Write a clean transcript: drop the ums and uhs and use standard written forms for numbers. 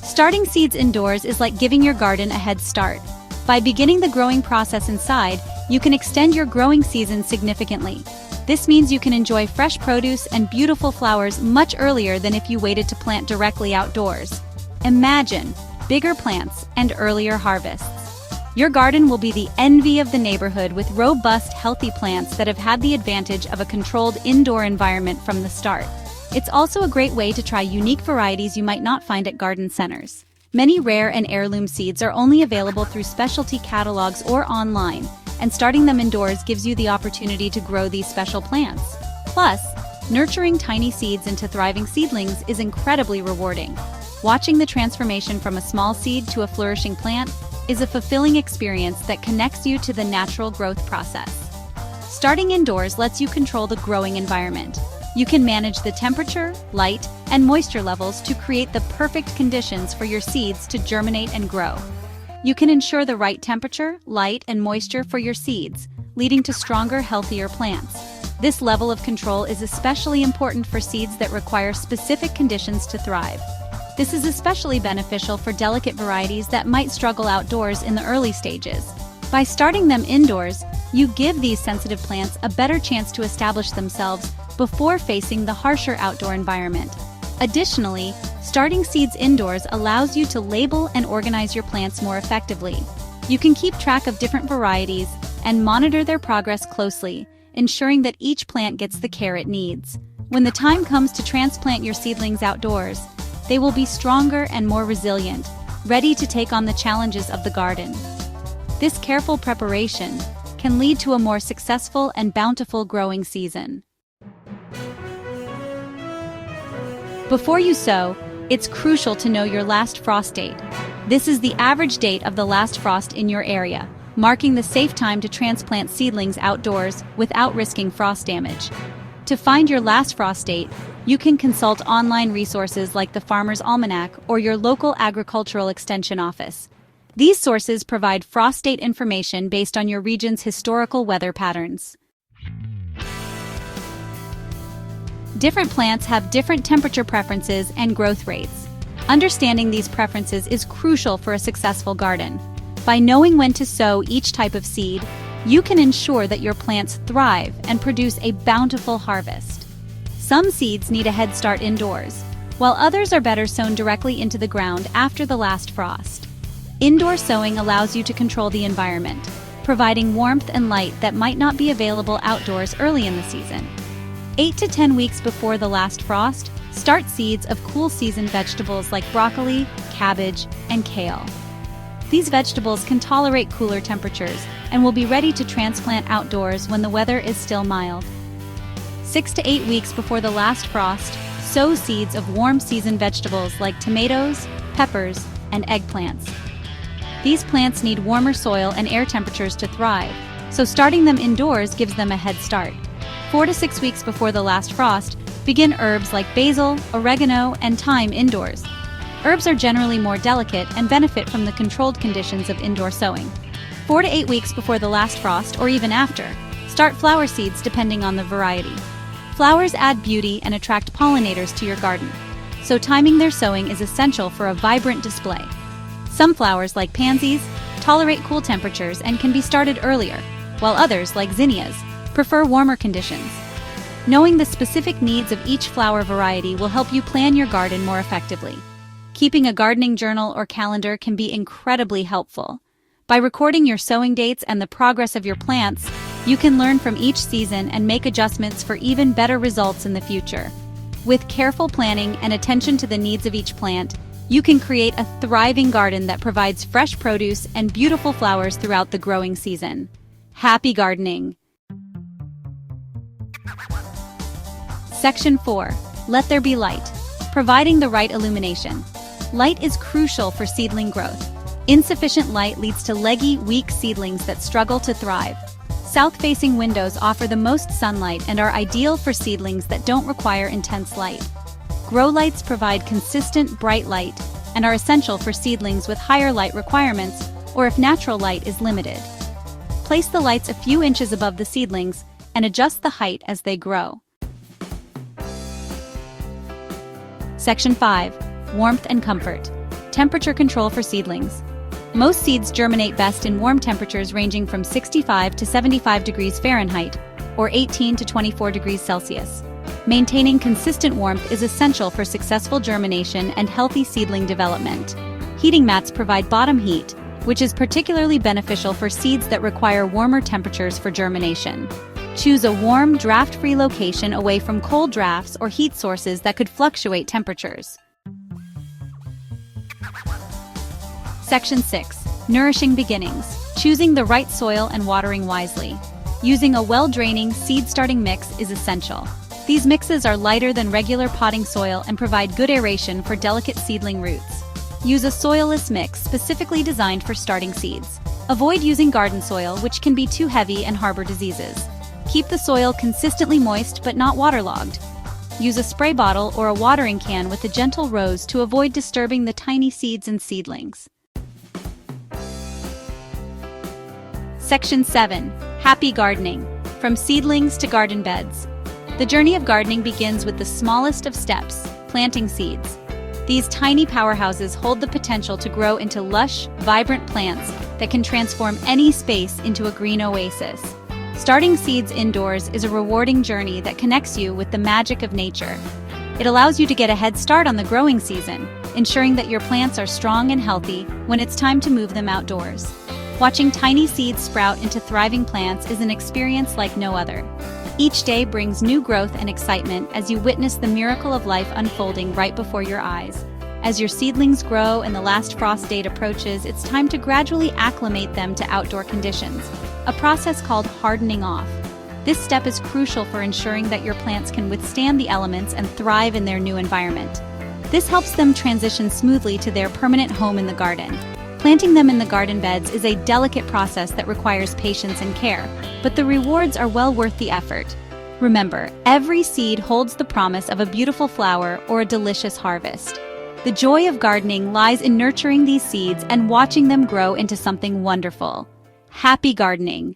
Starting seeds indoors is like giving your garden a head start. By beginning the growing process inside, you can extend your growing season significantly. This means you can enjoy fresh produce and beautiful flowers much earlier than if you waited to plant directly outdoors. Imagine bigger plants and earlier harvests. Your garden will be the envy of the neighborhood with robust, healthy plants that have had the advantage of a controlled indoor environment from the start. It's also a great way to try unique varieties you might not find at garden centers. Many rare and heirloom seeds are only available through specialty catalogs or online, and starting them indoors gives you the opportunity to grow these special plants. Plus, nurturing tiny seeds into thriving seedlings is incredibly rewarding. Watching the transformation from a small seed to a flourishing plant is a fulfilling experience that connects you to the natural growth process. Starting indoors lets you control the growing environment. You can manage the temperature, light, and moisture levels to create the perfect conditions for your seeds to germinate and grow. You can ensure the right temperature, light, and moisture for your seeds, leading to stronger, healthier plants. This level of control is especially important for seeds that require specific conditions to thrive. This is especially beneficial for delicate varieties that might struggle outdoors in the early stages. By starting them indoors, you give these sensitive plants a better chance to establish themselves before facing the harsher outdoor environment. Additionally, starting seeds indoors allows you to label and organize your plants more effectively. You can keep track of different varieties and monitor their progress closely, ensuring that each plant gets the care it needs. When the time comes to transplant your seedlings outdoors, they will be stronger and more resilient, ready to take on the challenges of the garden. This careful preparation can lead to a more successful and bountiful growing season. Before you sow, it's crucial to know your last frost date. This is the average date of the last frost in your area, marking the safe time to transplant seedlings outdoors without risking frost damage. To find your last frost date, you can consult online resources like the Farmer's Almanac or your local agricultural extension office. These sources provide frost date information based on your region's historical weather patterns. Different plants have different temperature preferences and growth rates. Understanding these preferences is crucial for a successful garden. By knowing when to sow each type of seed, you can ensure that your plants thrive and produce a bountiful harvest. Some seeds need a head start indoors, while others are better sown directly into the ground after the last frost. Indoor sowing allows you to control the environment, providing warmth and light that might not be available outdoors early in the season. 8 to 10 weeks before the last frost, start seeds of cool season vegetables like broccoli, cabbage, and kale. These vegetables can tolerate cooler temperatures and will be ready to transplant outdoors when the weather is still mild. 6 to 8 weeks before the last frost, sow seeds of warm season vegetables like tomatoes, peppers, and eggplants. These plants need warmer soil and air temperatures to thrive, so starting them indoors gives them a head start. 4 to 6 weeks before the last frost, begin herbs like basil, oregano, and thyme indoors. Herbs are generally more delicate and benefit from the controlled conditions of indoor sowing. 4 to 8 weeks before the last frost, or even after, start flower seeds depending on the variety. Flowers add beauty and attract pollinators to your garden, so timing their sowing is essential for a vibrant display. Some flowers, like pansies, tolerate cool temperatures and can be started earlier, while others, like zinnias, prefer warmer conditions. Knowing the specific needs of each flower variety will help you plan your garden more effectively. Keeping a gardening journal or calendar can be incredibly helpful. By recording your sowing dates and the progress of your plants, you can learn from each season and make adjustments for even better results in the future. With careful planning and attention to the needs of each plant, you can create a thriving garden that provides fresh produce and beautiful flowers throughout the growing season. Happy gardening! Section 4. Let there be light. Providing the right illumination. Light is crucial for seedling growth. Insufficient light leads to leggy, weak seedlings that struggle to thrive. South-facing windows offer the most sunlight and are ideal for seedlings that don't require intense light. Grow lights provide consistent, bright light and are essential for seedlings with higher light requirements or if natural light is limited. Place the lights a few inches above the seedlings and adjust the height as they grow. Section 5. warmth and comfort. Temperature control for seedlings. Most seeds germinate best in warm temperatures ranging from 65 to 75 degrees Fahrenheit, or 18 to 24 degrees Celsius. Maintaining consistent warmth is essential for successful germination and healthy seedling development. Heating mats provide bottom heat, which is particularly beneficial for seeds that require warmer temperatures for germination. Choose a warm, draft-free location away from cold drafts or heat sources that could fluctuate temperatures. Section 6. Nourishing Beginnings. Choosing the right soil and watering wisely. Using a well-draining, seed-starting mix is essential. These mixes are lighter than regular potting soil and provide good aeration for delicate seedling roots. Use a soilless mix specifically designed for starting seeds. Avoid using garden soil, which can be too heavy and harbor diseases. Keep the soil consistently moist but not waterlogged. Use a spray bottle or a watering can with a gentle rose to avoid disturbing the tiny seeds and seedlings. Section 7. Happy Gardening. From seedlings to garden beds. The journey of gardening begins with the smallest of steps, planting seeds. These tiny powerhouses hold the potential to grow into lush, vibrant plants that can transform any space into a green oasis. Starting seeds indoors is a rewarding journey that connects you with the magic of nature. It allows you to get a head start on the growing season, ensuring that your plants are strong and healthy when it's time to move them outdoors. Watching tiny seeds sprout into thriving plants is an experience like no other. Each day brings new growth and excitement as you witness the miracle of life unfolding right before your eyes. As your seedlings grow and the last frost date approaches, it's time to gradually acclimate them to outdoor conditions, a process called hardening off. This step is crucial for ensuring that your plants can withstand the elements and thrive in their new environment. This helps them transition smoothly to their permanent home in the garden. Planting them in the garden beds is a delicate process that requires patience and care, but the rewards are well worth the effort. Remember, every seed holds the promise of a beautiful flower or a delicious harvest. The joy of gardening lies in nurturing these seeds and watching them grow into something wonderful. Happy gardening!